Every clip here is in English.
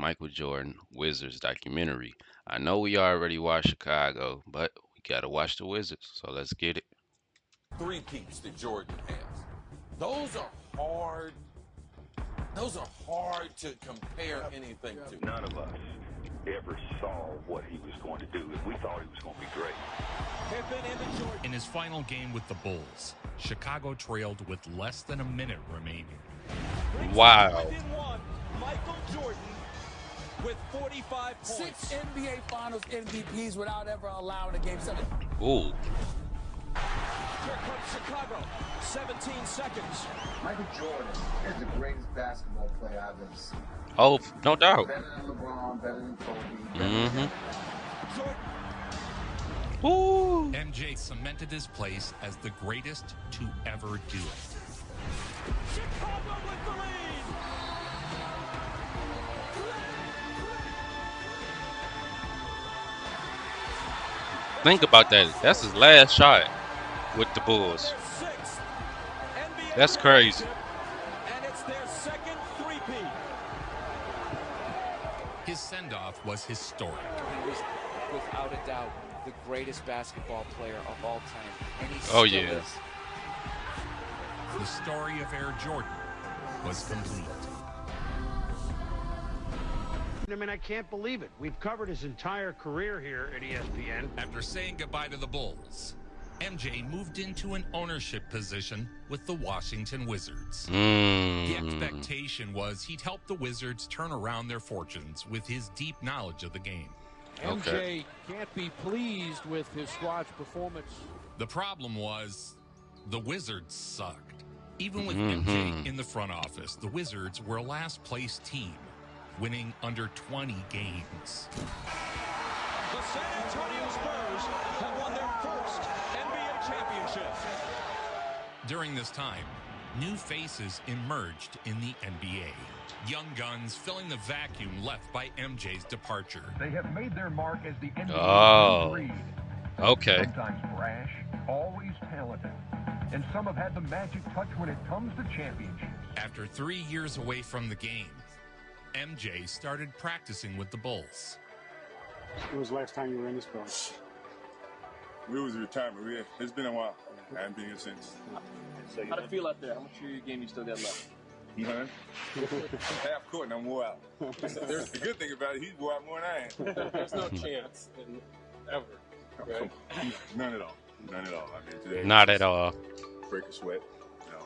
Michael Jordan Wizards documentary. I know we already watched Chicago, but we gotta watch the Wizards, so let's get it. Three peats that Jordan has. Those are hard. Those are hard to compare anything to. None of us ever saw what he was going to do. We thought he was going to be great. In his final game with the Bulls, Chicago trailed with less than a minute remaining. Wow. Michael Jordan with 45 points. 6 NBA Finals MVPs without ever allowing a Game 7. Ooh. Here comes Chicago. 17 seconds. Michael Jordan is the greatest basketball player I've ever seen. Oh, no doubt. Better than LeBron, better than Kobe. Mm-hmm. Jordan. Ooh. MJ cemented his place as the greatest to ever do it. Chicago with the lead. Think about that. That's his last shot with the Bulls. Sixth NBA That's crazy. and it's their second three-peat. His send-off was historic. He was, without a doubt, the greatest basketball player of all time. And he Oh, still yeah. is. The story of Air Jordan was complete. I mean, I can't believe it. We've covered his entire career here at ESPN. After saying goodbye to the Bulls, MJ moved into an ownership position with the Washington Wizards. The expectation was he'd help the Wizards turn around their fortunes with his deep knowledge of the game. Okay. MJ can't be pleased with his squad's performance. The problem was the Wizards sucked. Even with MJ in the front office, the Wizards were a last-place team, winning under 20 games. The San Antonio Spurs have won their first NBA championship. During this time, new faces emerged in the NBA. Young guns filling the vacuum left by MJ's departure. They have made their mark as the NBA Oh. breed. Okay. Sometimes brash, always talented. And some have had the magic touch when it comes to championships. After 3 years away from the game, MJ started practicing with the Bulls. When was the last time you were in this building? We was retirement. It's been a while. I haven't been here since. How'd it feel out there? How much of your game you still got left? Man, half court and I'm wore out. There's the good thing about it, he's wore out more than I am. There's no chance ever. Right? None at all. None at all. I mean, today, Not at all. break a sweat. You know,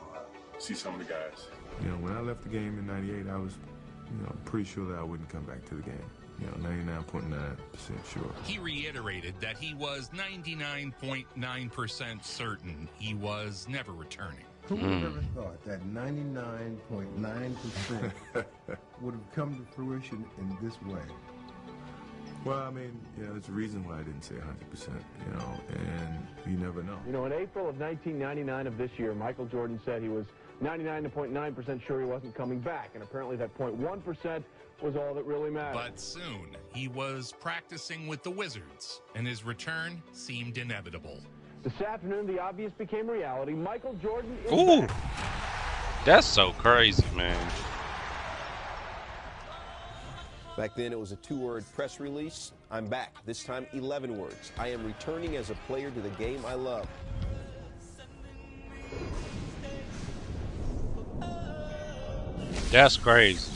see some of the guys. You know, when I left the game in '98, I was, pretty sure that I wouldn't come back to the game. 99.9% sure. He reiterated that he was 99.9% certain he was never returning. Who would have ever thought that 99.9% would have come to fruition in this way? Well, I mean, there's a reason why I didn't say 100%, and you never know. In April of 1999 of this year, Michael Jordan said he was 99.9% sure he wasn't coming back, and apparently that 0.1% was all that really mattered. But soon, he was practicing with the Wizards, and his return seemed inevitable. This afternoon, the obvious became reality. Michael Jordan is Ooh. back. That's so crazy, man. Back then, it was a 2-word press release. I'm back. This time, 11 words. I am returning as a player to the game I love. That's crazy.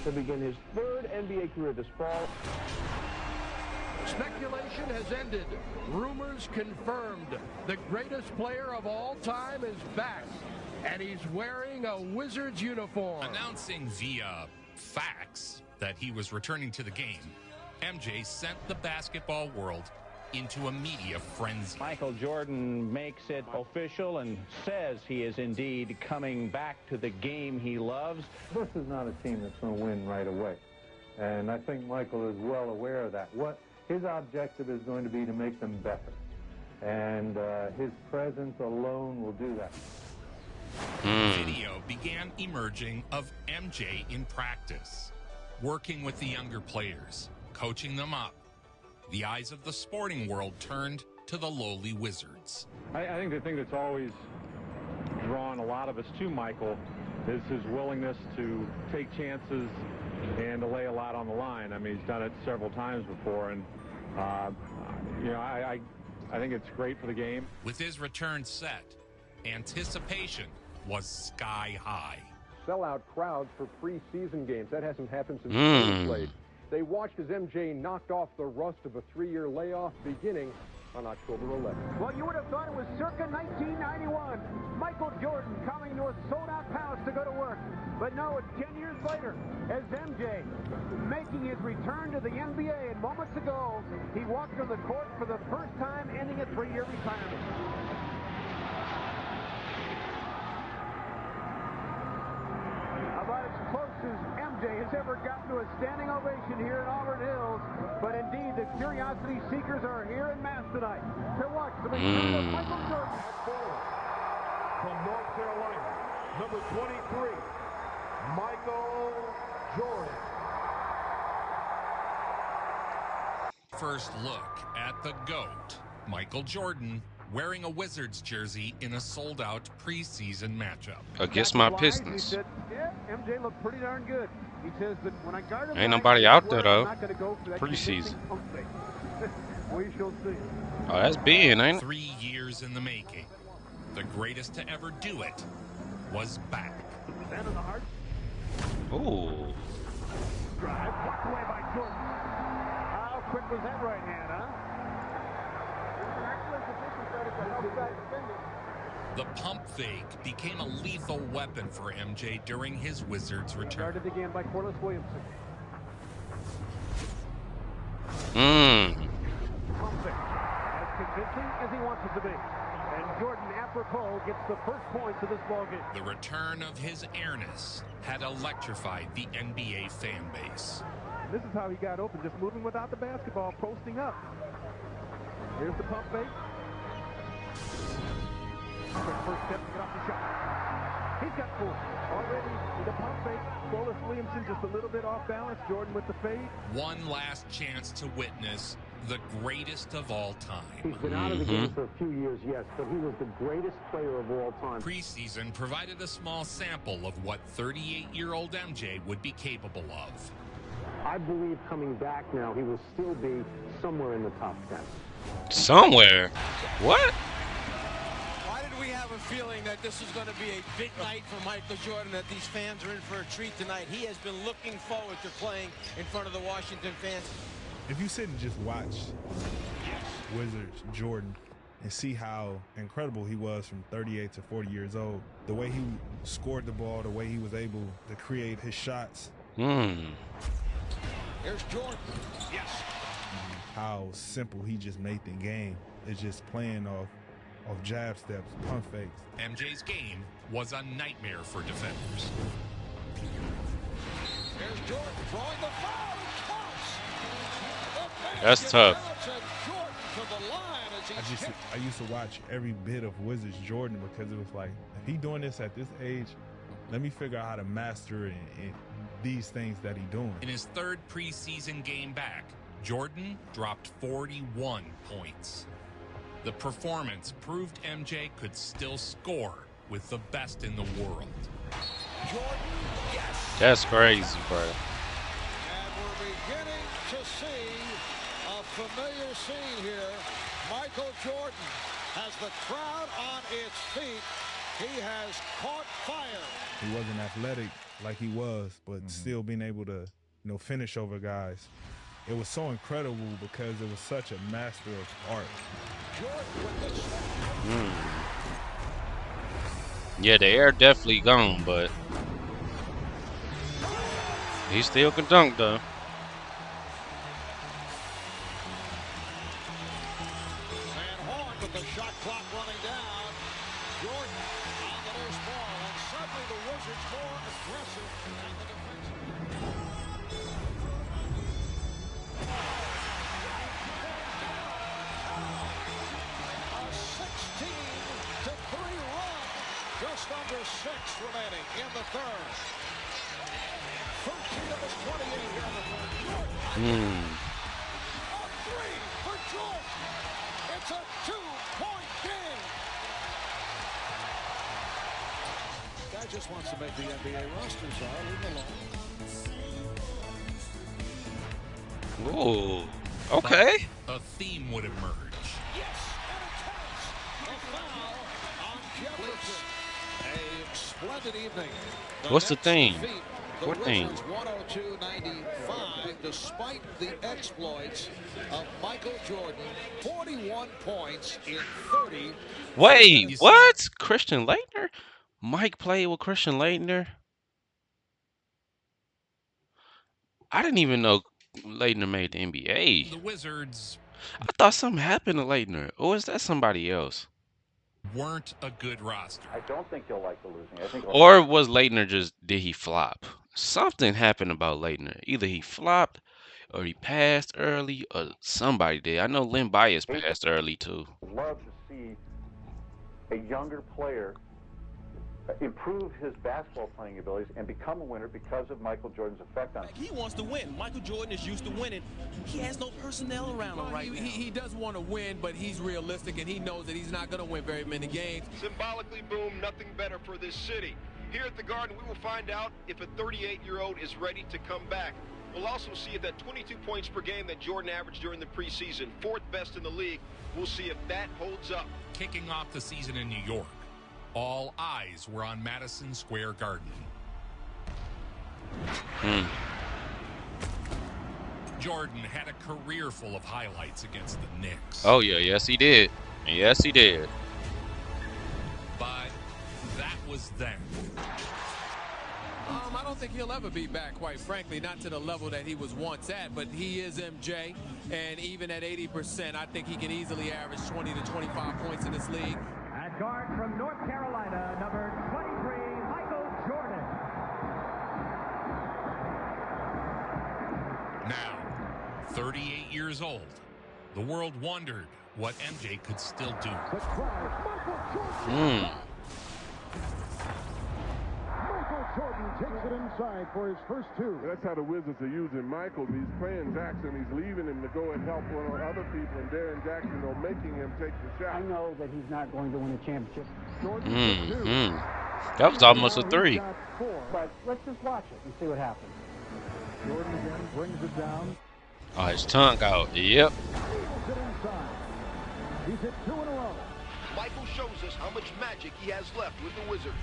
To begin his third NBA career this fall. Speculation has ended. Rumors confirmed. The greatest player of all time is back, and he's wearing a Wizards uniform. Announcing via fax that he was returning to the game, MJ sent the basketball world into a media frenzy. Michael Jordan makes it official and says he is indeed coming back to the game he loves. This is not a team that's going to win right away, and I think Michael is well aware of that. What his objective is going to be to make them better, and his presence alone will do that. Video began emerging of MJ in practice, working with the younger players, coaching them up. The eyes of the sporting world turned to the lowly Wizards. I think the thing that's always drawn a lot of us to Michael is his willingness to take chances I mean, he's done it several times before, and you know, I think it's great for the game. With his return set, anticipation was sky high. Sellout crowds for preseason games. That hasn't happened since he played. They watched as MJ knocked off the rust of a 3-year layoff beginning on October 11th. Well, you would have thought it was circa 1991. Michael Jordan coming to a sold-out palace to go to work. But no, it's 10 years later as MJ making his return to the NBA. And moments ago, he walked on the court for the first time, ending a 3-year retirement. About as close as MJ has ever gotten to a standing ovation here in Auburn Hills. But indeed, the curiosity seekers are here in mass tonight to watch the return of Michael Jordan. From North Carolina, number 23, Michael Jordan. First look at the GOAT, Michael Jordan, wearing a Wizards jersey in a sold-out preseason matchup. Against my He Pistons. said, yeah, MJ looked pretty darn good. He says that when I guard him, Ain't nobody out there, though. I'm not gonna go for that Preseason. We shall see. Oh, that's big, ain't it? 3 years in the making. The greatest to ever do it was back. Center the heart. Ooh. Drive, blocked away by Jordan. How quick was that right hand, huh? The pump fake became a lethal weapon for MJ during his Wizards return. Guarded again by Corliss Williamson. Pump fake. As convincing as he wants it to be. And Jordan, apropos, gets the first points of this ballgame. The return of his airness had electrified the NBA fan base. This is how he got open, just moving without the basketball, posting up. Here's the pump fake. Quick first step to get off the shot. He's got 4. Already the pump fake. Corliss Williamson just a little bit off balance. Jordan with the fade. One last chance to witness the greatest of all time. He's been out of the game for a few years, yes, but he was the greatest player of all time. Preseason provided a small sample of what 38-year-old MJ would be capable of. I believe coming back now, he will still be somewhere in the top 10. Somewhere? What? Why did we have a feeling that this was going to be a big night for Michael Jordan, that these fans are in for a treat tonight? He has been looking forward to playing in front of the Washington fans. If you sit and just watch Wizards Jordan and see how incredible he was from 38 to 40 years old, the way he scored the ball, the way he was able to create his shots. Here's Jordan. Yes. How simple he just made the game. It's just playing off jab steps, pump fakes. MJ's game was a nightmare for defenders. There's Jordan throwing the foul. That's tough. I used to watch every bit of Wizards Jordan because it was like, if he doing this at this age, let me figure out how to master these things that he doing. In his third preseason game back, Jordan dropped 41 points. The performance proved MJ could still score with the best in the world. Jordan, yes. That's crazy, bro. And we're beginning to see a familiar scene here. Michael Jordan has the crowd on its feet. He has caught fire. He wasn't athletic like he was, but still being able to, finish over guys. It was so incredible because it was such a master of art. Yeah, the air definitely gone, but he still can dunk, though. Van Horn with the shot clock running down. Jordan on the loose ball, and suddenly the Wizards more aggressive on the defensive. A 16-3 run, just under 6 remaining in the third. 13 of his 28 here in the third. Jordan. A 3 for Jordan. It's a 2-point game. Guy just wants to make the NBA roster, so I'll leave him alone. Ooh. Okay. But a theme would emerge. Yes, and it counts. A foul on Jefferson. A splendid evening. The What's the Nets thing? defeat the What thing? Wizards 102-95 despite the exploits of Michael Jordan. 41 points in 30. Wait, what? Christian Laettner? Mike played with Christian Laettner? I didn't even know Laettner made the NBA. The Wizards I thought something happened to Laettner. Or is that somebody else? weren't a good roster. I don't think you'll like the losing. I think. Or was Laettner did he flop? Something happened about Laettner. Either he flopped or he passed early or somebody did. I know Lynn Bias passed early too. Love to see a younger player improve his basketball playing abilities and become a winner because of Michael Jordan's effect on him. He wants to win. Michael Jordan is used to winning. He has no personnel around him right now. He does want to win, but he's realistic, and he knows that he's not going to win very many games. Symbolically, boom, nothing better for this city. Here at the Garden, we will find out if a 38-year-old is ready to come back. We'll also see if that 22 points per game that Jordan averaged during the preseason, fourth best in the league, we'll see if that holds up. Kicking off the season in New York, all eyes were on Madison Square Garden. Jordan had a career full of highlights against the Knicks. Oh yeah, yes he did. Yes he did. But that was then. I don't think he'll ever be back, quite frankly, not to the level that he was once at, but he is MJ, and even at 80%, I think he can easily average 20 to 25 points in this league. At guard from North Carolina, number 23, Michael Jordan. Now, 38 years old, the world wondered what MJ could still do. Jordan takes it inside for his first two. That's how the Wizards are using Michael. He's playing Jackson. He's leaving him to go and help one of other people, and Darren Jackson are making him take the shot. I know that he's not going to win a championship. That was almost a three. But let's just watch it and see what happens. Jordan again brings it down. Oh, his tongue out. Yep. He's hit 2 in a row. Michael shows us how much magic he has left with the Wizards.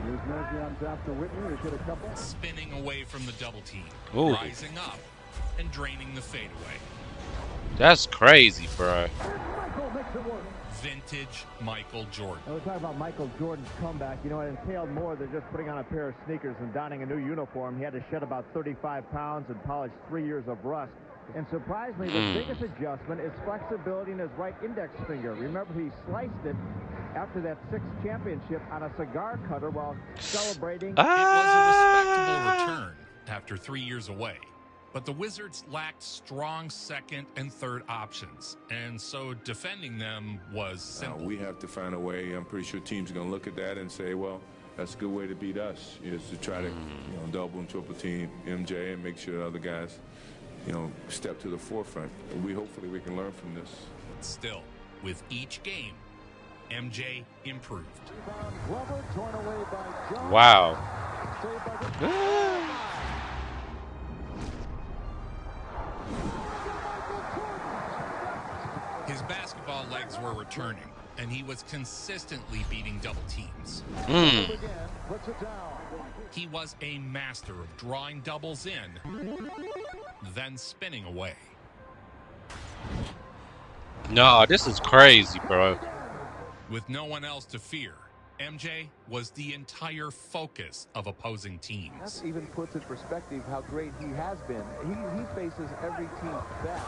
Here's Nergions after Whitney. He hit a couple. Spinning away from the double team, Ooh. rising up, and draining the fadeaway. That's crazy, bro. Michael makes it work. Vintage Michael Jordan. We're talking about Michael Jordan's comeback. You know, it entailed more than just putting on a pair of sneakers and donning a new uniform. He had to shed about 35 pounds and polish 3 years of rust. And surprisingly, the biggest adjustment is flexibility in his right index finger. Remember, he sliced it after that 6th championship on a cigar cutter while celebrating. It was a respectable return after 3 years away. But the Wizards lacked strong second and third options, and so defending them was simple. We have to find a way. I'm pretty sure teams are going to look at that and say, well, that's a good way to beat us, is to try to double and triple team MJ and make sure the other guys step to the forefront. And hopefully we can learn from this. Still, with each game, MJ improved. Wow. His basketball legs were returning, and he was consistently beating double teams. He was a master of drawing doubles in, then spinning away. No, this is crazy, bro. With no one else to fear, MJ was the entire focus of opposing teams. That even puts in perspective how great he has been. He faces every team's best.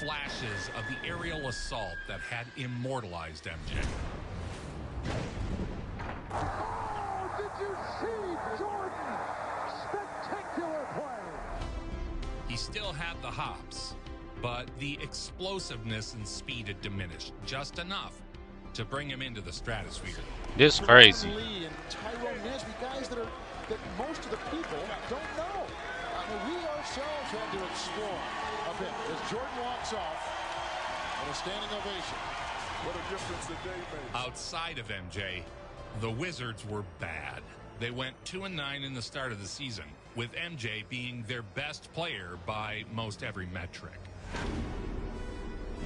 Flashes of the aerial assault that had immortalized MJ. Oh, did you see Jordan? Spectacular play. He still had the hops, but the explosiveness and speed had diminished just enough to bring him into the stratosphere. This is crazy. Lee and Tyrone Nesby, guys that most of the people don't know. I mean, we ourselves had to explore a bit as Jordan walks off and a standing ovation. What a difference the day makes. Outside of MJ, the Wizards were bad. They went 2-9 in the start of the season, with MJ being their best player by most every metric.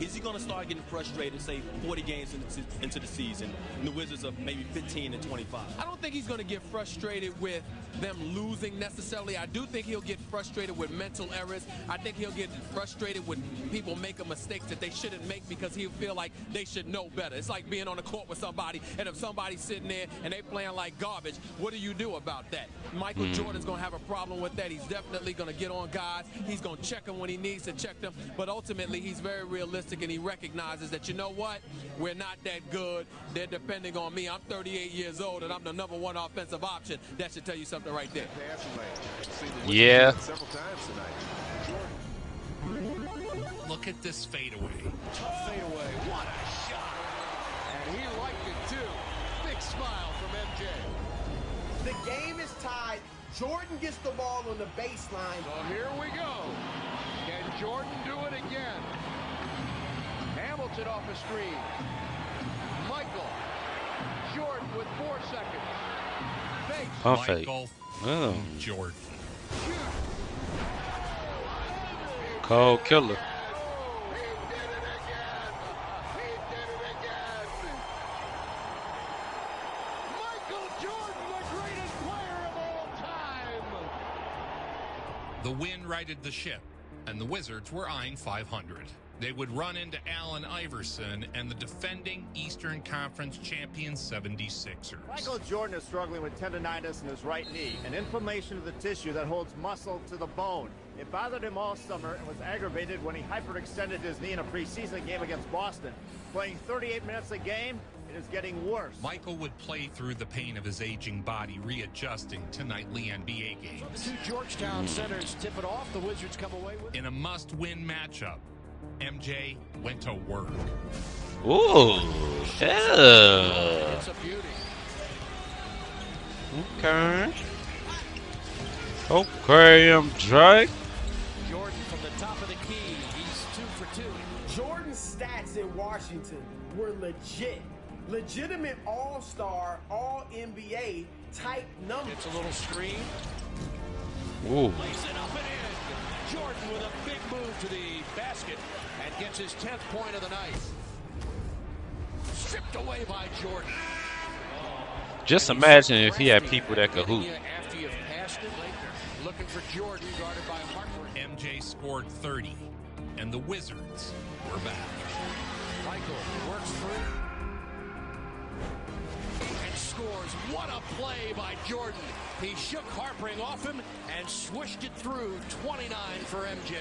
Is he going to start getting frustrated, say, 40 games into the season, and the Wizards are maybe 15 and 25? I don't think he's going to get frustrated with them losing necessarily. I do think he'll get frustrated with mental errors. I think he'll get frustrated with people making mistakes that they shouldn't make because he'll feel like they should know better. It's like being on the court with somebody, and if somebody's sitting there and they playing like garbage, what do you do about that? Michael Jordan's going to have a problem with that. He's definitely going to get on guys. He's going to check them when he needs to check them. But ultimately, he's very realistic, and he recognizes that, you know what, we're not that good. They're depending on me. I'm 38 years old, and I'm the #1 offensive option. That should tell you something right there. Yeah. Several times tonight. Look at this fadeaway. Tough fadeaway. What a shot. And he liked it, too. Big smile from MJ. The game is tied. Jordan gets the ball on the baseline. So here we go. Can Jordan do it again? Hamilton off a screen. Michael. Jordan with 4 seconds. Fakes. Michael Oh. Jordan. Cold killer. Michael Jordan, the greatest player of all time. The win righted the ship, and the Wizards were eyeing 500. They would run into Allen Iverson and the defending Eastern Conference champion 76ers. Michael Jordan is struggling with tendonitis in his right knee, an inflammation of the tissue that holds muscle to the bone. It bothered him all summer and was aggravated when he hyperextended his knee in a preseason game against Boston. Playing 38 minutes a game, it is getting worse. Michael would play through the pain of his aging body, readjusting to nightly NBA games. Two Georgetown centers tip it off. The Wizards come away with it. In a must-win matchup, MJ went to work. Ooh, yeah. It's a beauty. Okay. Okay, MJ. Jordan from the top of the key. He's 2 for 2. Jordan's stats in Washington were legit. Legitimate all-star, all-NBA type numbers. It's a little screen. Ooh. Lays it up and in. Jordan with a big move to the basket and gets his 10th point of the night. Stripped away by Jordan. Just imagine if he had people that could hoop. After you've passed it, looking for Jordan, guarded by Hartford. MJ scored 30, and the Wizards were back. Michael works through and scores. What a play by Jordan. He shook Harpering off him and swished it through. 29 for MJ.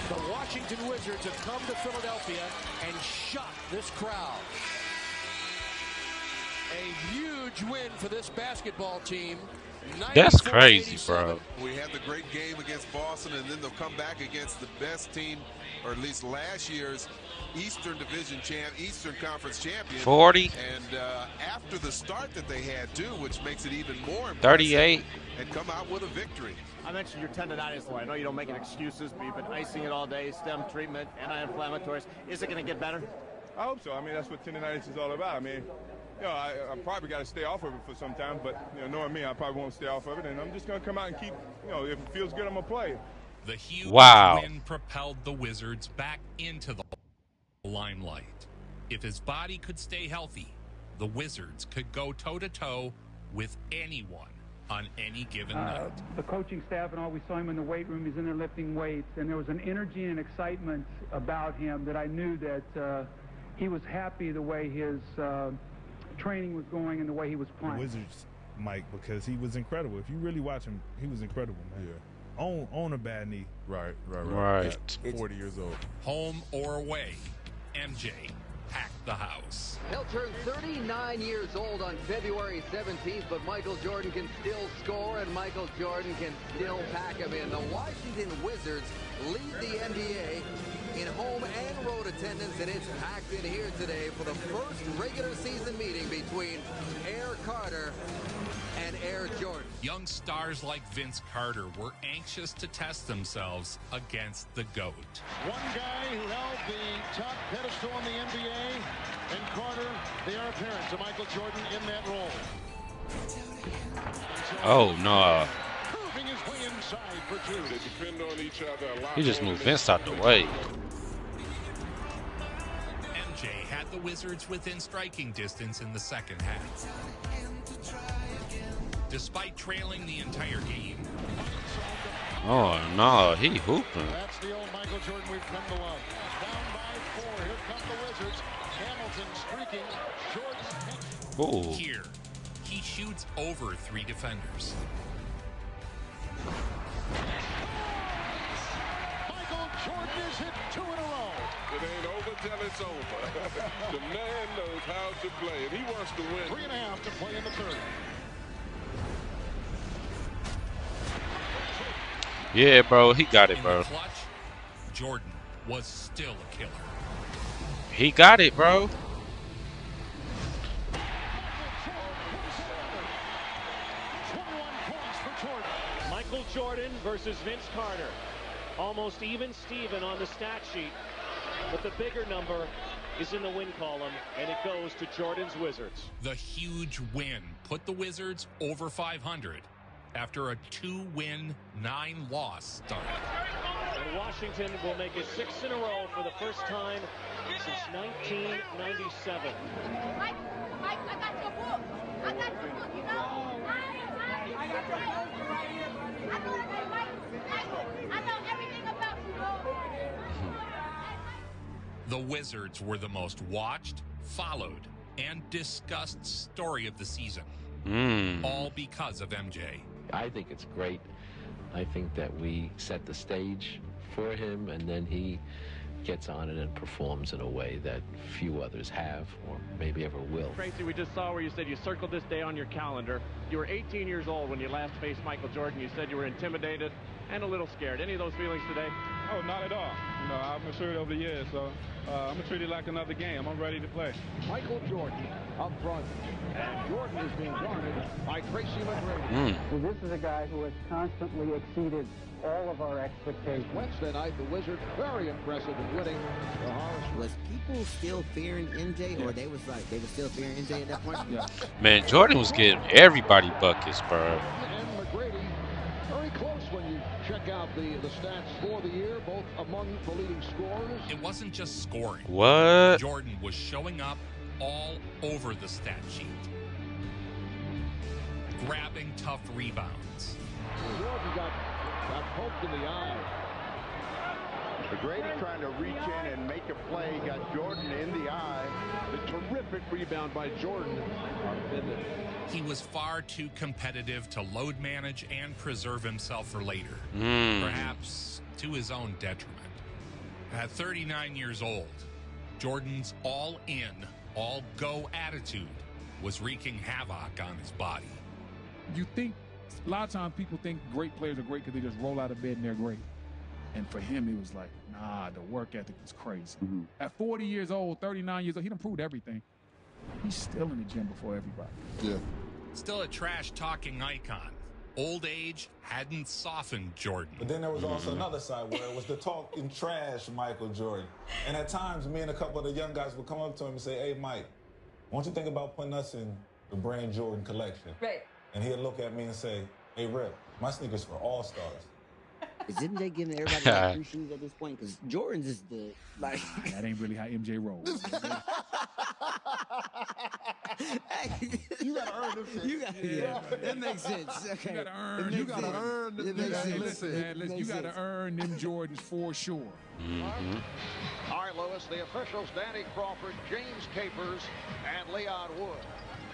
The Washington Wizards have come to Philadelphia and shocked this crowd. A huge win for this basketball team. That's crazy, bro. We had the great game against Boston, and then they'll come back against the best team, or at least last year's Eastern Division Eastern Conference champion. 40. And after the start that they had, too, which makes it even more impressive. 38. And come out with a victory. I mentioned your tendonitis. I know you don't make any excuses, but you've been icing it all day, stem treatment, anti-inflammatories. Is it going to get better? I hope so. I mean, that's what tendonitis is all about. I mean, you know, I probably got to stay off of it for some time, but, you know, knowing me, I probably won't stay off of it, and I'm just going to come out and keep, you know, if it feels good, I'm going to play. The huge Wow. win propelled the Wizards back into the limelight. If his body could stay healthy, the Wizards could go toe-to-toe with anyone on any given night. The coaching staff and all, we saw him in the weight room. He's in there lifting weights, and there was an energy and excitement about him that I knew that he was happy the way his training was going and the way he was playing. The Wizards, Mike, because he was incredible. If you really watch him, he was incredible, man. Yeah. On a bad knee. Right. Right. 40 years old. Home or away, MJ packed the house. He'll turn 39 years old on February 17th, but Michael Jordan can still score, and Michael Jordan can still pack him in. The Washington Wizards lead the NBA in home and road attendance, and it's packed in here today for the first regular season meeting between Air Carter and Air Jordan. Young stars like Vince Carter were anxious to test themselves against the GOAT. One guy who held the top pedestal in the NBA, and Carter, the heir apparent to Michael Jordan in that role. Oh, no. Proving his way inside for two. They depend on each other a lot. He just moved Vince out the way. MJ had the Wizards within striking distance in the second half. Despite trailing the entire game. Oh no, he hooping. That's the old Michael Jordan we've come to love. Down by 4. Here come the Wizards. Hamilton streaking. Jordan. Ooh. Here, he shoots over 3 defenders. Michael Jordan has hit 2 in a row. It ain't over till it's over. The man knows how to play, and he wants to win. 3.5 to play in the third. Yeah, bro, he got it, bro. In the clutch, Jordan was still a killer. He got it, bro. Michael Jordan versus Vince Carter. Almost even Steven on the stat sheet, but the bigger number is in the win column, and it goes to Jordan's Wizards. The huge win put the Wizards over 500 after a 2-win, 9-loss start. And Washington will make it 6 in a row for the first time since 1997. Mike, I got your book. I got your book, you know? I got your poster right here, buddy. I know Mike. I know everything about you, bro. The Wizards were the most watched, followed, and discussed story of the season. All because of MJ. I think it's great. I think that we set the stage for him, and then he gets on it and performs in a way that few others have or maybe ever will. Tracy, we just saw where you said you circled this day on your calendar. You were 18 years old when you last faced Michael Jordan. You said you were intimidated and a little scared. Any of those feelings today? Oh, not at all. You know, I've matured over the years, so I'm going to treat it like another game. I'm ready to play. Michael Jordan up front. And Jordan is being guarded by Tracy McGrady. Well, this is a guy who has constantly exceeded all of our expectations. Wednesday night, the Wizards very impressive in winning the Horace. Was people still fearing MJ, or they were still fearing MJ at that point? Man, Jordan was getting everybody buckets, bro. And McGrady very close when you check out the stats for the year, both among the leading scorers. It wasn't just scoring. What? Jordan was showing up all over the stat sheet. Grabbing tough rebounds. Jordan got poked in the eye. McGrady trying to reach in and make a play, got Jordan in the eye. The terrific rebound by Jordan. He was far too competitive to load manage and preserve himself for later, perhaps to his own detriment. At 39 years old, Jordan's all-in, all-go attitude was wreaking havoc on his body. You think, a lot of times people think great players are great because they just roll out of bed and they're great. And for him, it was like, nah, the work ethic is crazy. At 40 years old, 39 years old, he done proved everything. He's still in the gym before everybody. Yeah. Still a trash-talking icon. Old age hadn't softened Jordan. But then there was also another side where it was the talking trash Michael Jordan. And at times, me and a couple of the young guys would come up to him and say, hey, Mike, why don't you think about putting us in the brand Jordan collection? Right. And he'd look at me and say, hey, Rip, my sneakers for all-stars. Is MJ giving everybody like free shoes at this point? Because Jordan's is the like. That ain't really how MJ rolls. You gotta earn them shit. You gotta, yeah, that makes sense. Okay. You gotta earn. You gotta earn them. Listen, you gotta earn them Jordans for sure. All right, Lewis, the officials, Danny Crawford, James Capers, and Leon Wood.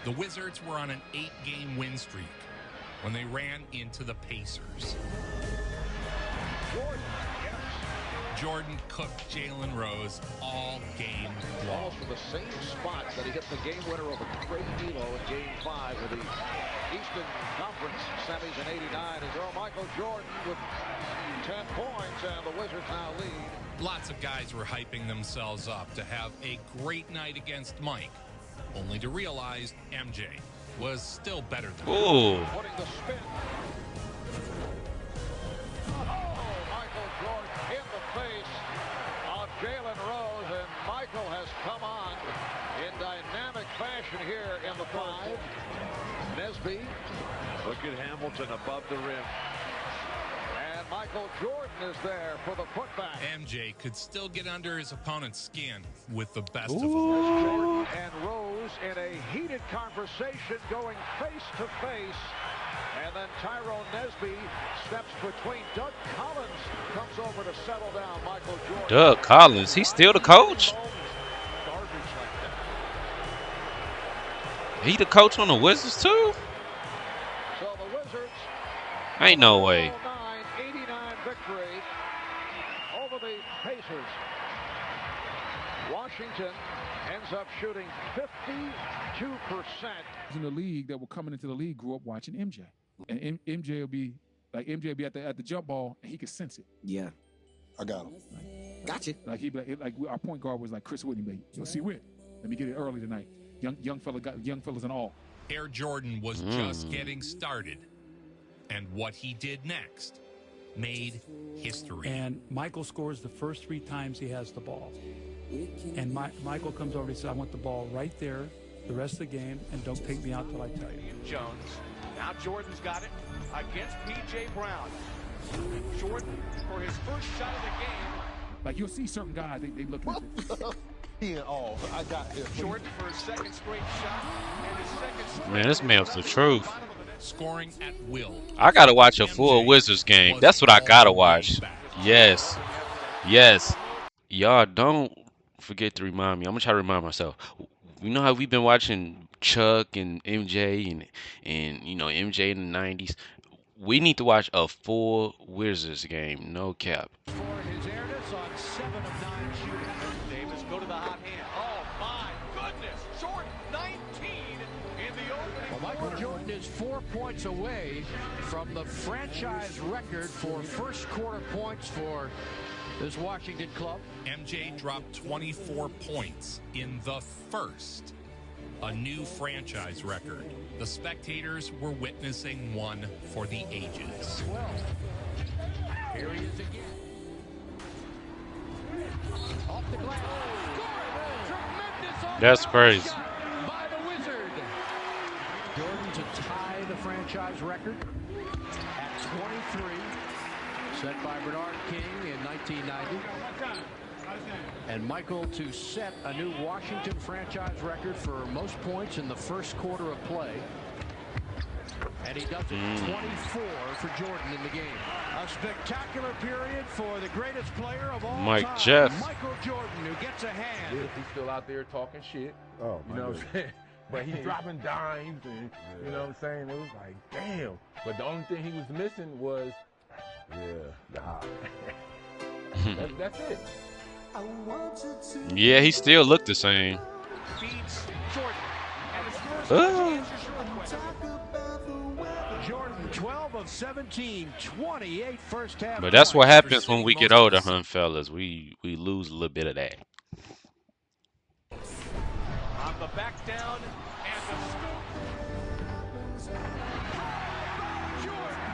The Wizards were on an 8-game win streak when they ran into the Pacers. Jordan cooked Jalen Rose all game long. Almost from the same spots that he hit the game winner over Craig Melo in Game 5 of the Eastern Conference semis in '89. Is Michael Jordan with 10 points, and the Wizards now lead. Lots of guys were hyping themselves up to have a great night against Mike, only to realize MJ was still better than him. Putting the spin. Michael Jordan in the face of Jalen Rose, and Michael has come on in dynamic fashion here in the 5. Nesby. Look at Hamilton above the rim. Michael Jordan is there for the putback. MJ could still get under his opponent's skin with the best Ooh. of them. Jordan and Rose in a heated conversation going face to face. And then Tyrone Nesby steps between. Doug Collins comes over to settle down Michael Jordan. Doug Collins, he's still the coach? He the coach on the Wizards too? So the Wizards Ain't no way. 89 victory over the Pacers. Washington ends up shooting 52%. In the league that were coming into the league grew up watching MJ. And MJ will be like at the jump ball and he could sense it. Yeah. I got him. Gotcha. Like he'd be like our point guard was like Chris Whitney, you'll see Whit. Let me get it early tonight. Young fellas and all. Air Jordan was just getting started. And what he did next made history. And Michael scores the first 3 times he has the ball. And Michael comes over and says, I want the ball right there the rest of the game, and don't take me out till I tell you. Jones. Now Jordan's got it against P.J. Brown. Jordan for his first shot of the game. Like you'll see certain guys, they look at it. He and all. I got it. Jordan for his second straight shot and his second straight. Man, this man's the truth. Scoring at will. I gotta watch a full Wizards game. That's what I gotta watch. Yes. Yes. Y'all don't forget to remind me. I'm gonna try to remind myself. You know how we've been watching Chuck and MJ and you know MJ in the 90s? We need to watch a full Wizards game, no cap. For his airness on 7 of 9 shooting. Davis go to the hot hand. Oh my goodness. Jordan 19 in the opening. Well, Michael Jordan is 4 points away from the franchise record for first quarter points for this Washington club. MJ dropped 24 points in the first. A new franchise record. The spectators were witnessing one for the ages. 12. Here he is again. Off the glass. Tremendous That's crazy. by the Wizard. Jordan to tie the franchise record at 23. Set by Bernard King in 1990. And Michael to set a new Washington franchise record for most points in the first quarter of play. And he does it 24 for Jordan in the game. A spectacular period for the greatest player of all Mike time, Jeff. Michael Jordan, who gets a hand. Yeah, he's still out there talking shit. Oh, you know what I'm saying? But he's dropping dimes and, you know what I'm saying? It was like, damn. But the only thing he was missing was, that's it. Yeah, he still looked the same. Feeds Jordan. And his first Jordan 12 of 17, 28 first half. But that's what happens when we get older, huh, fellas? We lose a little bit of that. on the back down and the scoop. Jordan,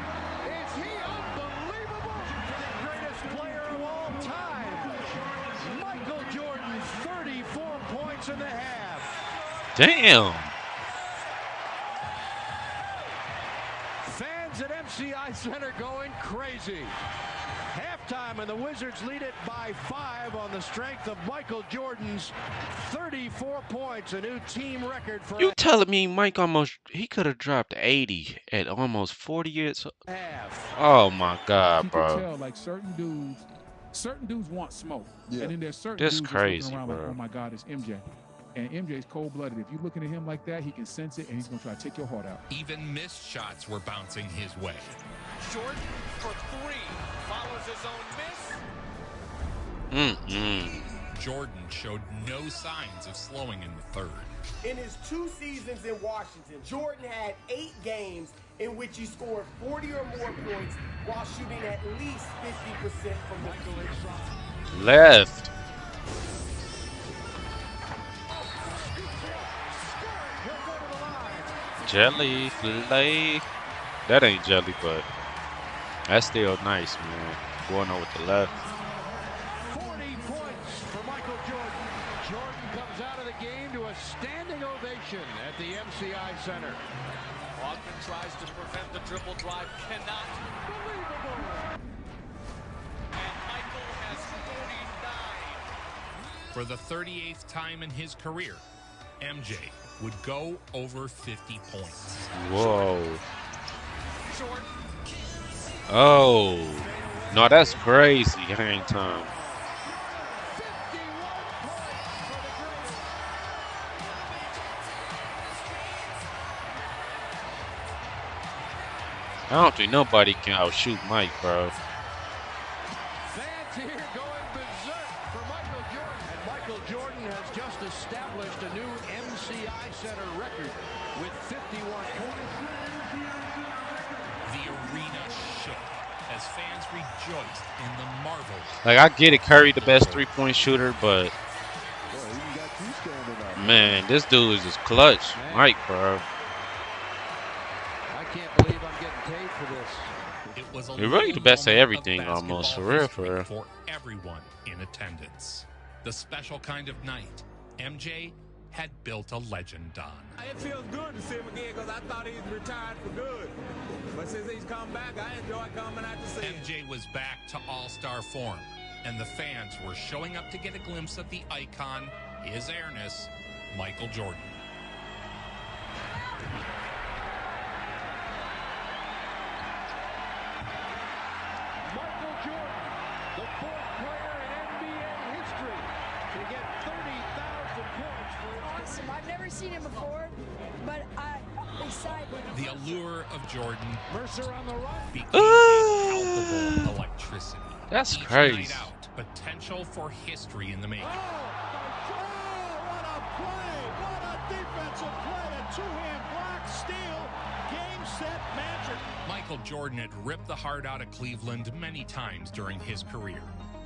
is he unbelievable? The greatest player of all time. Michael Jordan, 34 points in the half. Damn. Fans at MCI Center going crazy. Halftime, and the Wizards lead it by 5 on the strength of Michael Jordan's 34 points, a new team record for You telling me Mike he could have dropped 80 at almost 40 years? half. Oh my God, You bro. can tell like certain dudes want smoke. Yeah. And then there's certain That's dudes crazy, just looking around bro. like, oh my God, it's MJ. And MJ's cold-blooded. If you're looking at him like that, he can sense it, and he's going to try to take your heart out. Even missed shots were bouncing his way. Jordan for 3. Follows his own miss. Jordan showed no signs of slowing in the third. In his 2 seasons in Washington, Jordan had 8 games in which he scored 40 or more points while shooting at least 50% from the field. Left. Jelly fillet. That ain't jelly, but that's still nice, man. Going on with the left. 40 points for Michael Jordan. Jordan comes out of the game to a standing ovation at the MCI Center. Ogden tries to prevent the triple drive. Cannot. For the 38th time in his career, MJ would go over 50 points. Whoa. Oh. No, that's crazy. Hang time. I don't think nobody can outshoot Mike, bro. Fans here going berserk for Michael Jordan. And Michael Jordan has just established a new MCI Center record with 51 points. The arena shook as fans rejoiced in the marvel. Like, I get it, Curry the best three-point shooter, but man, this dude is just clutch. Mike, bro. I can't believe I'm getting paid for this. It was a You're really the best at everything, almost, for real, for real. For everyone in attendance. The special kind of night MJ had built a legend on. It feels good to see him again because I thought he's retired for good. But since he's come back, I enjoy coming out to see him. MJ was back to all-star form, and the fans were showing up to get a glimpse of the icon, his airness, Michael Jordan. Michael Jordan, the fourth player in NBA history to get 30,000 points for his awesome. I've never seen him before, but I'm excited. The allure of Jordan Mercer on the run became palpable electricity. That's Each crazy. night out, potential for history in the making. What a play! What a defensive play! A two-hand block, steal, game, set, magic. Michael Jordan had ripped the heart out of Cleveland many times during his career,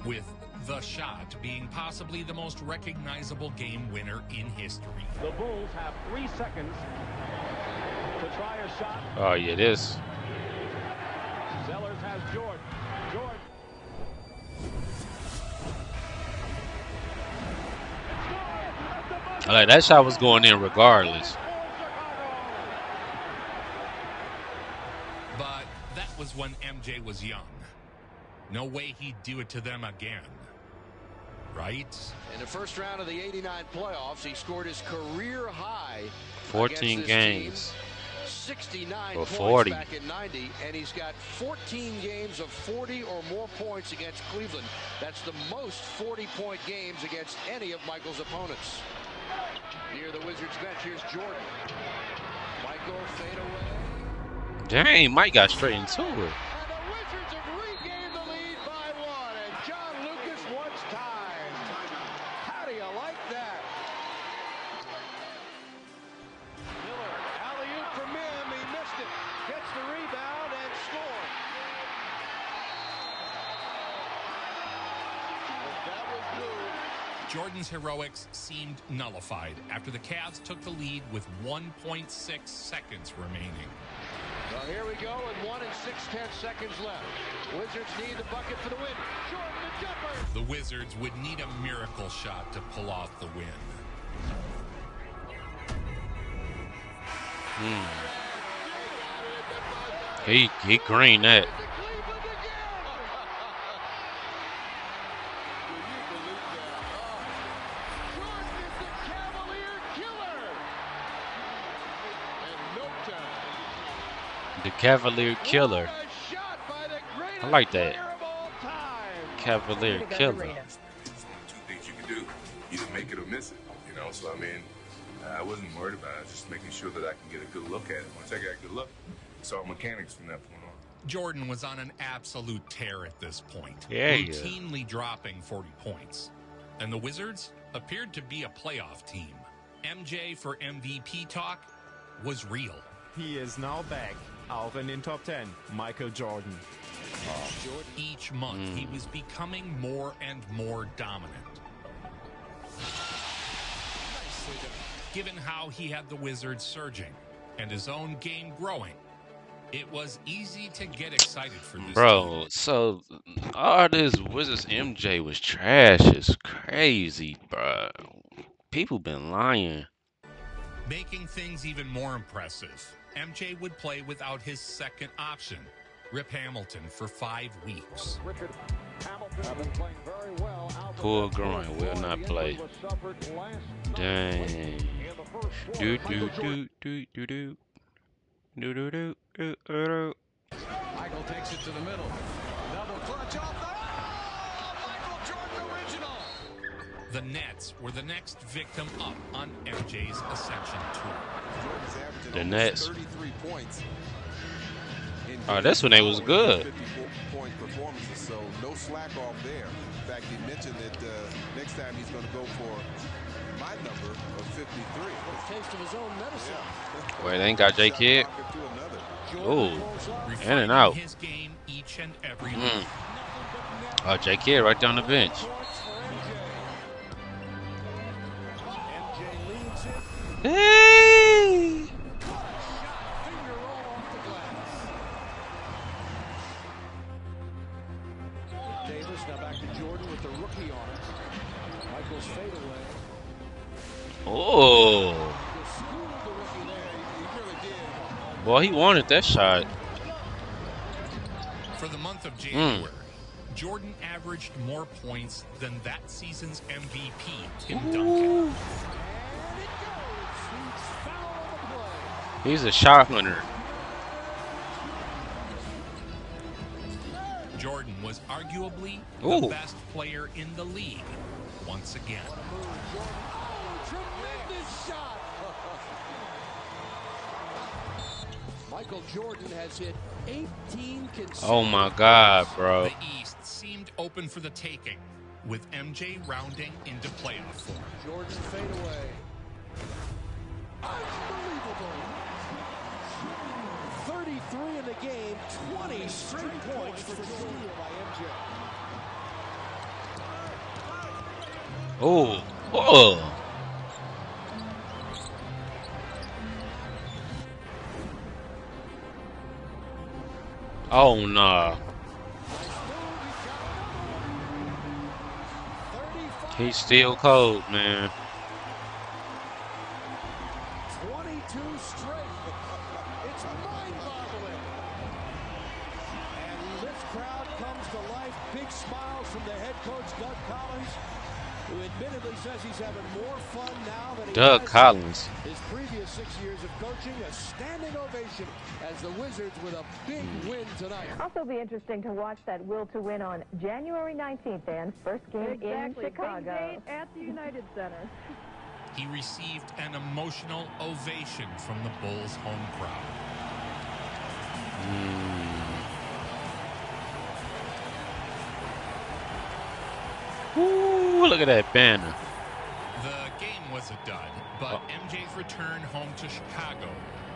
with the shot being possibly the most recognizable game winner in history. The Bulls have 3 seconds to try a shot. Oh, yeah, this. Sellers has Jordan. Jordan. Like, that shot was going in regardless. But that was when MJ was young. No way he'd do it to them again. Right? In the first round of the 89 playoffs, he scored his career high 14 games. Team, 69 or points 40. back in 90, and he's got 14 games of 40 or more points against Cleveland. That's the most 40-point games against any of Michael's opponents. Near the Wizards bench, here's Jordan. Michael fade away. Dang, Mike got straight into it. And the Wizards have regained the lead by 1, and John Lucas wants time. How do you like that? Miller, alley-oop from him, he missed it. Gets the rebound and scores. That was good. Jordan's heroics seemed nullified after the Cavs took the lead with 1.6 seconds remaining. Well, here we go with 1 and 6/10 seconds left. Wizards need the bucket for the win. Jordan the jumper. The Wizards would need a miracle shot to pull off the win. He green that. The Cavalier Killer. I like that. Cavalier Killer. Two things you can do. Either make it or miss it. You know, so I mean, I wasn't worried about it. Just making sure that I can get a good look at it. Once I got a good look, it's all mechanics from that point on. Jordan was on an absolute tear at this point, Yeah. routinely dropping 40 points. And the Wizards appeared to be a playoff team. MJ for MVP talk was real. He is now back out and in top 10, Michael Jordan. Each month, he was becoming more and more dominant. Given how he had the Wizards surging and his own game growing, it was easy to get excited for this Bro, so all this Wizards MJ was trash is crazy, bro. People been lying. Making things even more impressive, MJ would play without his second option, Rip Hamilton, for 5 weeks. Richard Hamilton has been playing very well out Pull groin, will not play. Dang. Do do do do do do. Do do do do do. Michael takes it to the middle. Double clutch off the... Michael Jordan original. The Nets were the next victim up on MJ's ascension tour. The Nets. 33 points. Oh, that's when they was good. 54-point performances, so no slack off there. In fact, he mentioned that next time he's going to go for my number of 53. A taste of his own medicine. Wait, they ain't got J Kidd. Ooh, in and out. His game each and every Oh, J Kidd right down the bench. Hey! Davis now back to Jordan with the rookie on it. Michael's fadeaway. Oh. Boy, he wanted that shot. For the month of January, Jordan averaged more points than that season's MVP, Tim Duncan. He's a shot hunter. Jordan was arguably Ooh. the best player in the league once again. Tremendous shot. Michael Jordan has hit 18 consecutive. Oh my God, bro. The East seemed open for the taking, with MJ rounding into playoff form. Jordan fadeaway. Unbelievable. 33 in the game, 20 straight points for Jordan by MJ. Oh. Oh. Oh nah. He's still cold, man. 22 straight. It's mind-boggling. And this crowd comes to life. Big smiles from the head coach, Doug Collins, who admittedly says he's having more fun now than he Doug has Collins. his previous 6 years of coaching. A standing ovation as the Wizards with a big win tonight. Also be interesting to watch that will to win on January 19th, Dan. First game in Chicago. Big date at the United Center. He received an emotional ovation from the Bulls' home crowd. Ooh, look at that banner. The game was a dud, but MJ's return home to Chicago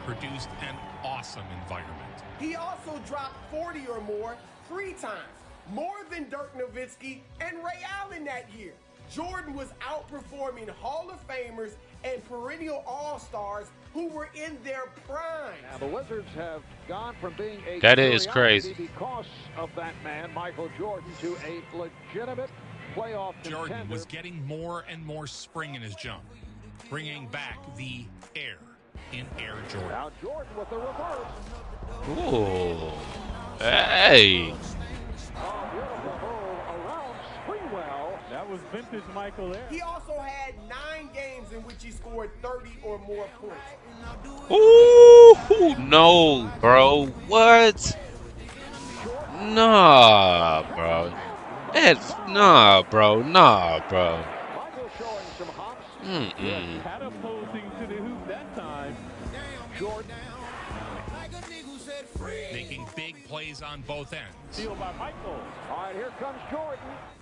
produced an awesome environment. He also dropped 40 or more 3 times, more than Dirk Nowitzki and Ray Allen that year. Jordan was outperforming Hall of Famers and perennial All-Stars who were in their prime. Now the Wizards have gone from being a That is curiosity crazy. because of that man, Michael Jordan, to a legitimate playoff Jordan contender. was getting more and more spring in his jump, bringing back the air in Air Jordan. Now Jordan with the reverse. Ooh. Hey. That was vintage Michael there. He also had 9 games in which he scored 30 or more points. Ooh, no, bro. What? Nah, bro. That's nah, bro. Nah, bro. Mm-mm. Catapulting to the hoop that time. Jordan. Making big plays on both ends. Steal by Michael. All right, here comes Jordan.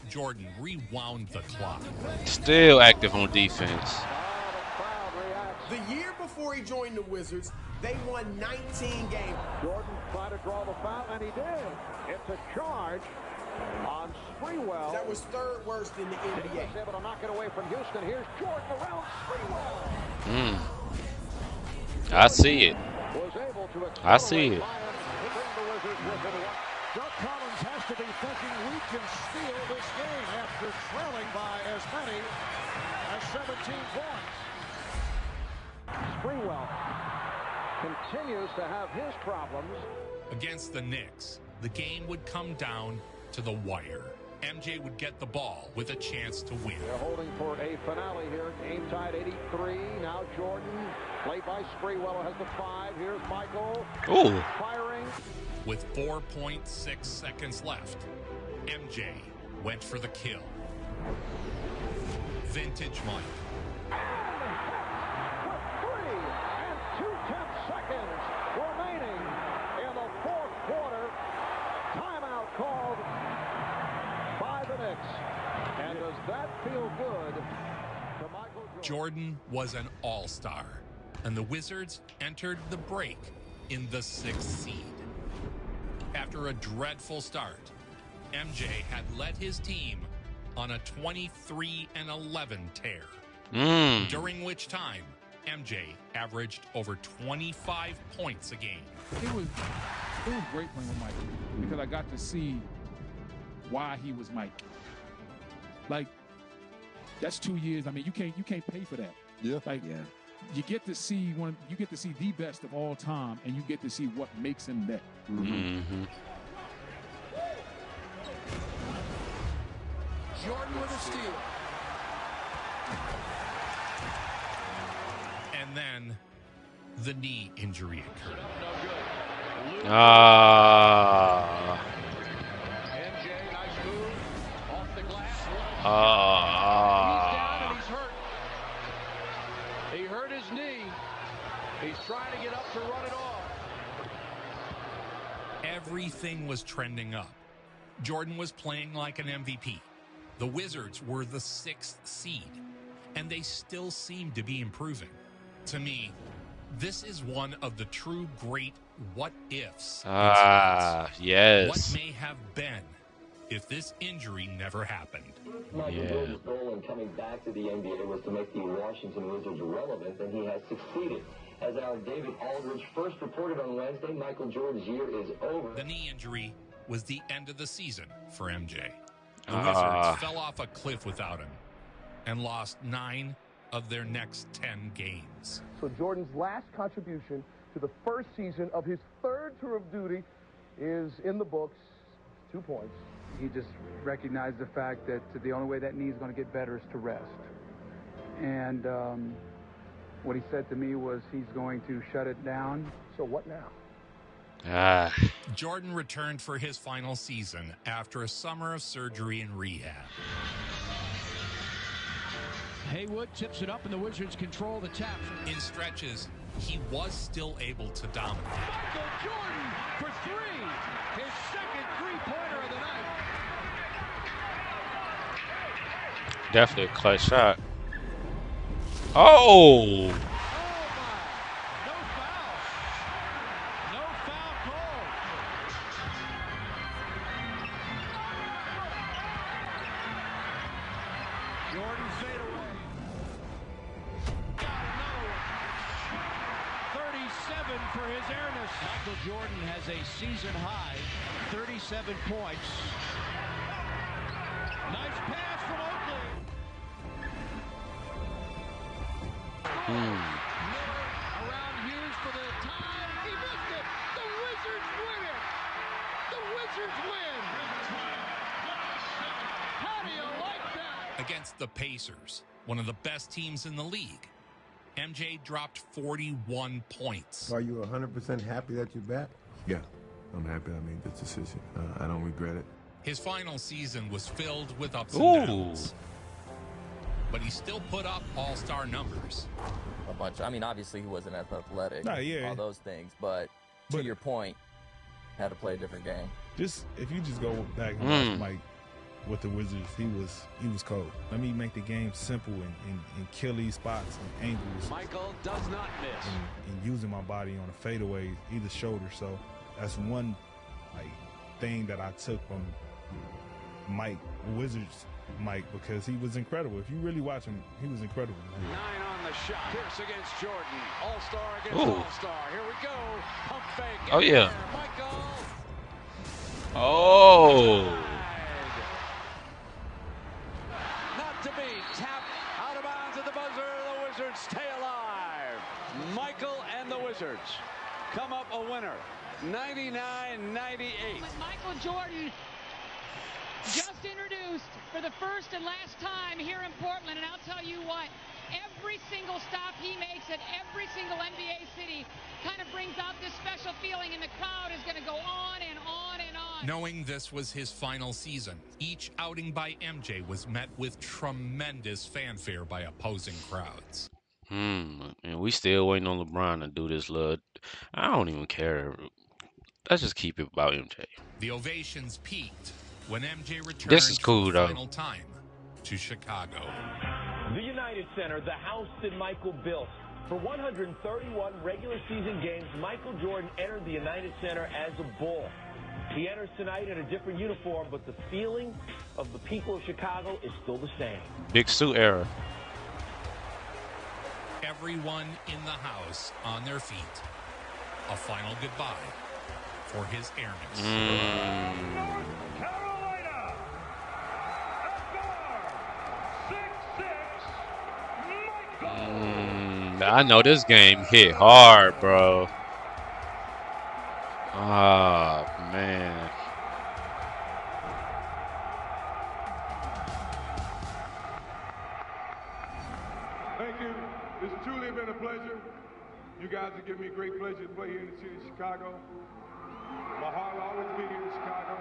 Jordan rewound the clock. Still active on defense. The year before he joined the Wizards, they won 19 games. Jordan tried to draw the foul, and he did. It's a charge on Sprewell. That was 3rd worst in the NBA. He was able to knock it away from Houston. Here's Jordan around Sprewell. I see it. Was able to I see it. Doug Collins has to be thinking we can steal this game after trailing by as many as 17 points. Sprewell continues to have his problems. Against the Knicks, the game would come down to the wire. MJ would get the ball with a chance to win. They're holding for a finale here. Game tied 83. Now Jordan, played by Sprewell, has the 5. Here's Michael. Ooh. Firing. With 4.6 seconds left, MJ went for the kill. Vintage Mike. 3.2 seconds remaining in the fourth quarter. Timeout called by the Knicks. And does that feel good to Michael Jordan was an all-star, and the Wizards entered the break in the 6th seed. After a dreadful start, MJ had led his team on a 23-11 tear, during which time MJ averaged over 25 points a game. It was great playing with Mike because I got to see why he was Mike. Like, that's 2 years. I mean, you can't pay for that. Yeah. Like, you get to see the best of all time, and you get to see what makes him that. Jordan with a steal. And then the knee injury occurred. MJ, nice move. Off the glass. He's down and he's hurt. He hurt his knee. He's trying to get up to run it off. Everything was trending up. Jordan was playing like an MVP. The Wizards were the 6th seed, and they still seemed to be improving. To me, this is one of the true great what-ifs. Yes. What may have been if this injury never happened. Michael Jordan's goal in coming back to the NBA was to make the Washington Wizards relevant, and he has succeeded. As our David Aldridge first reported on Wednesday, Michael Jordan's year is over. The knee injury was the end of the season for MJ. The Wizards fell off a cliff without him and lost 9 of their next 10 games. So Jordan's last contribution to the first season of his 3rd tour of duty is in the books. 2 points. He just recognized the fact that the only way that knee is going to get better is to rest. And what he said to me was he's going to shut it down. So what now? Jordan returned for his final season after a summer of surgery and rehab. Haywood tips it up, and the Wizards control the tap. In stretches, he was still able to dominate. Michael Jordan for 3. His second three-pointer of the night. Definitely a clutch shot. Oh! Jordan fade away. Got another one. 37 for his airness. Michael Jordan has a season high 37 points. Nice pass from Oakley. Miller around Hughes for the tie. He missed it. The Wizards win it. The Wizards win. How do you like that? Against the Pacers, one of the best teams in the league, MJ dropped 41 points. Are you 100% happy that you're back? Yeah, I'm happy I made this decision. I don't regret it. His final season was filled with ups and downs, but he still put up all-star numbers. A bunch. I mean, obviously he wasn't as athletic, all those things, but to your point, had to play a different game. Just if you just go back and watch Mike with the Wizards, he was cold. Let me make the game simple and kill these spots and angles. Michael does not miss. And using my body on a fadeaway, either shoulder. So that's one thing that I took from Mike, Wizards Mike, because he was incredible. If you really watch him, he was incredible. 9 on the shot. Pierce against Jordan. All-star against all-star. Here we go. Pump fake. Oh, yeah. Michael. Oh. Not to be. Tap out of bounds at the buzzer. The Wizards stay alive. Michael and the Wizards come up a winner. 99-98. Michael Jordan just introduced boost for the first and last time here in Portland. And I'll tell you what, every single stop he makes at every single NBA city kind of brings out this special feeling, and the crowd is going to go on and on and on. Knowing this was his final season, each outing by MJ was met with tremendous fanfare by opposing crowds. And we still waiting on LeBron to do this, look. I don't even care. Let's just keep it about MJ. The ovations peaked when MJ returned This is cool, for the though. final time to Chicago. The United Center, the house that Michael built. For 131 regular season games, Michael Jordan entered the United Center as a Bull. He enters tonight in a different uniform, but the feeling of the people of Chicago is still the same. Big suit era. Everyone in the house on their feet. A final goodbye for his airness. I know this game hit hard, bro. Oh, man. Thank you. It's truly been a pleasure. You guys have given me great pleasure to play here in the city of Chicago. My heart will always be here in Chicago.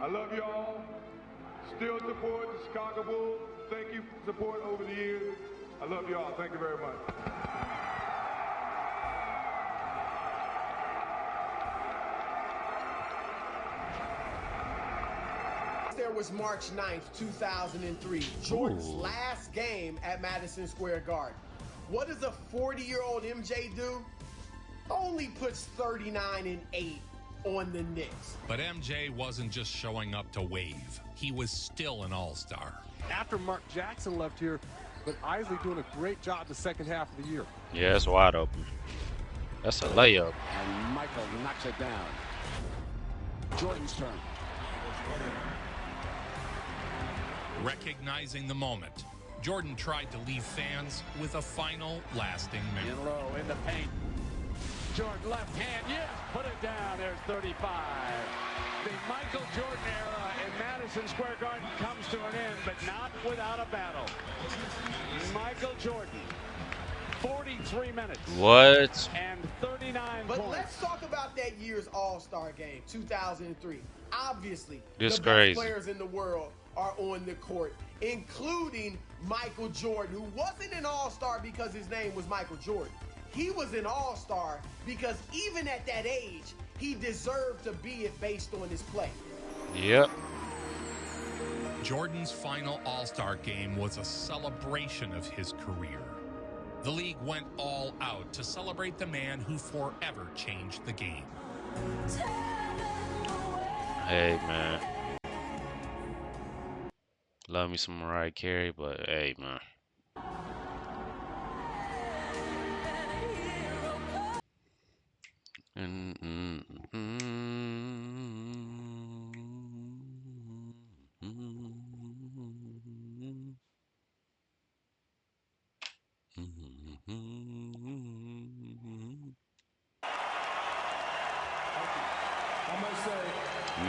I love y'all. Still support the Chicago Bulls. Thank you for the support over the years. I love y'all. Thank you very much. There was March 9th, 2003, Jordan's last game at Madison Square Garden. What does a 40-year-old MJ do? Only puts 39 and 8 on the Knicks. But MJ wasn't just showing up to wave. He was still an all-star. After Mark Jackson left here, but Isley doing a great job the second half of the year. Yeah, it's wide open. That's a layup. And Michael knocks it down. Jordan's turn. Recognizing the moment, Jordan tried to leave fans with a final lasting memory. In low, in the paint. Jordan left hand, yes, put it down. There's 35. The Michael Jordan era in Madison Square Garden comes to an end, but not without a battle. Michael Jordan, 43 minutes. What? And 39 But points. let's talk about that year's All-Star game, 2003. Obviously, This the crazy. best players in the world are on the court, including Michael Jordan, who wasn't an All-Star because his name was Michael Jordan. He was an All-Star because even at that age, he deserved to be it based on his play. Yep. Jordan's final All-Star game was a celebration of his career. The league went all out to celebrate the man who forever changed the game. Hey, man. Love me some Mariah Carey, but hey, man.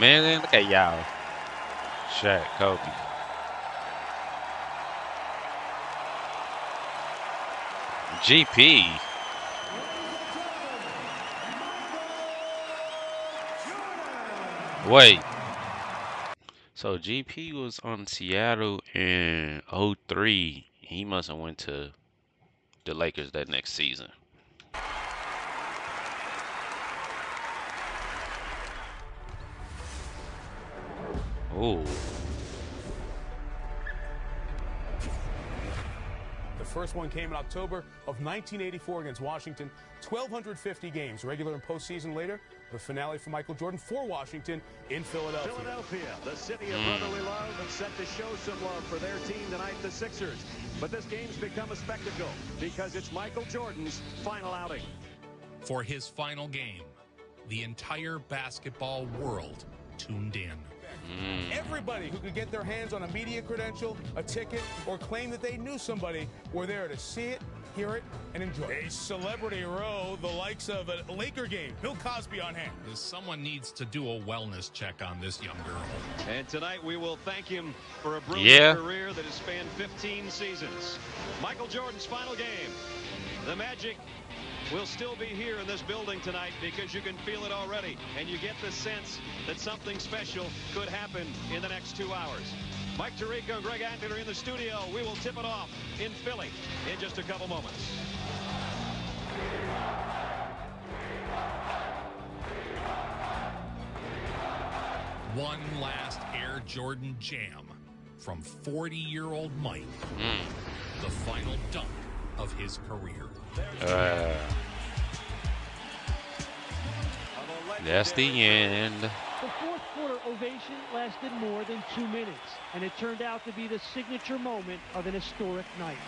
Man, look at y'all. Shaq, Kobe. GP. Wait. So GP was on Seattle in 03. He must have went to the Lakers that next season. Oh. The first one came in October of 1984 against Washington. 1,250 games, regular and postseason later. The finale for Michael Jordan for Washington in Philadelphia. Philadelphia, the city of brotherly love, and set to show some love for their team tonight, the Sixers. But this game's become a spectacle because it's Michael Jordan's final outing. For his final game, the entire basketball world tuned in. Everybody who could get their hands on a media credential, a ticket, or claim that they knew somebody were there to see it hear it, and enjoy it. A celebrity row, the likes of a Laker game. Bill Cosby on hand. Someone needs to do a wellness check on this young girl. And tonight we will thank him for a brilliant career that has spanned 15 seasons. Michael Jordan's final game. The Magic will still be here in this building tonight because you can feel it already, and you get the sense that something special could happen in the next 2 hours. Mike Tirico and Greg Anthony are in the studio. We will tip it off in Philly in just a couple moments. One last Air Jordan jam from 40-year-old Mike. The final dunk of his career. That's the end. The fourth quarter ovation lasted more than 2 minutes, and it turned out to be the signature moment of an historic night.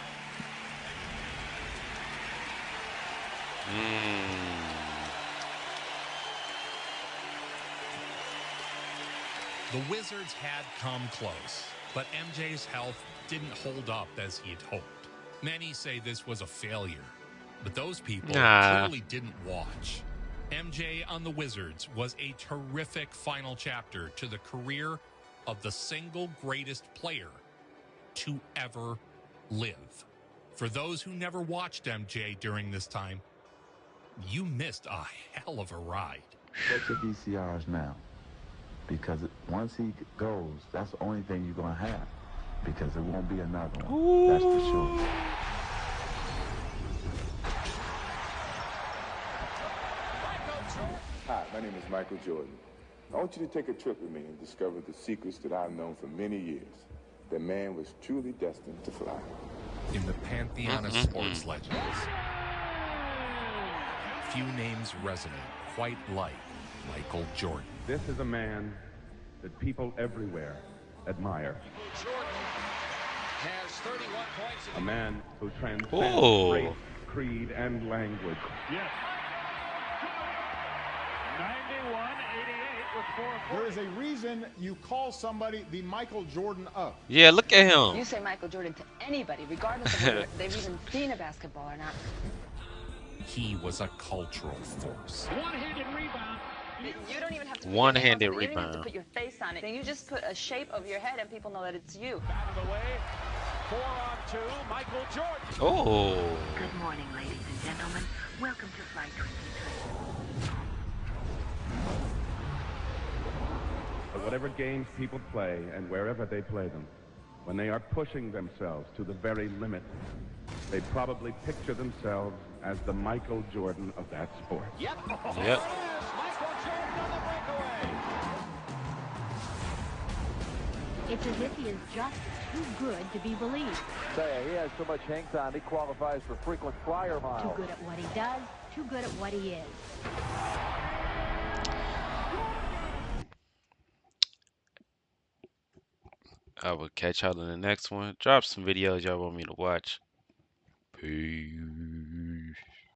The Wizards had come close, but MJ's health didn't hold up as he had hoped. Many say this was a failure, but those people clearly didn't watch. MJ on the Wizards was a terrific final chapter to the career of the single greatest player to ever live. For those who never watched MJ during this time, you missed a hell of a ride. Check your VCRs now, because once he goes, that's the only thing you're going to have, because there won't be another one. That's for sure. Hi, my name is Michael Jordan. I want you to take a trip with me and discover the secrets that I've known for many years. The man was truly destined to fly. In the pantheon of sports legends, few names resonate quite like Michael Jordan. This is a man that people everywhere admire. Jordan has 31 points. A man who transcends race, creed, and language. Yes. 91-88 with 4. There is a reason you call somebody the Michael Jordan of. Yeah, look at him. You say Michael Jordan to anybody, regardless of whether they've even seen a basketball or not. He was a cultural force. One-handed rebound. You don't even have to. One-handed You don't even have to rebound. put your face on it. Then you just put a shape of your head, and people know that it's you. Out of the way. 4-on-2. Michael Jordan. Oh. Good morning, ladies and gentlemen. Welcome to Flight 23. But whatever games people play and wherever they play them, when they are pushing themselves to the very limit, they probably picture themselves as the Michael Jordan of that sport. Yep. Yep. Michael Jordan on the breakaway. It's as if he is just too good to be believed. Say, he has so much hang time, he qualifies for frequent flyer miles. Too good at what he does, too good at what he is. I will catch y'all in the next one. Drop some videos y'all want me to watch. Peace.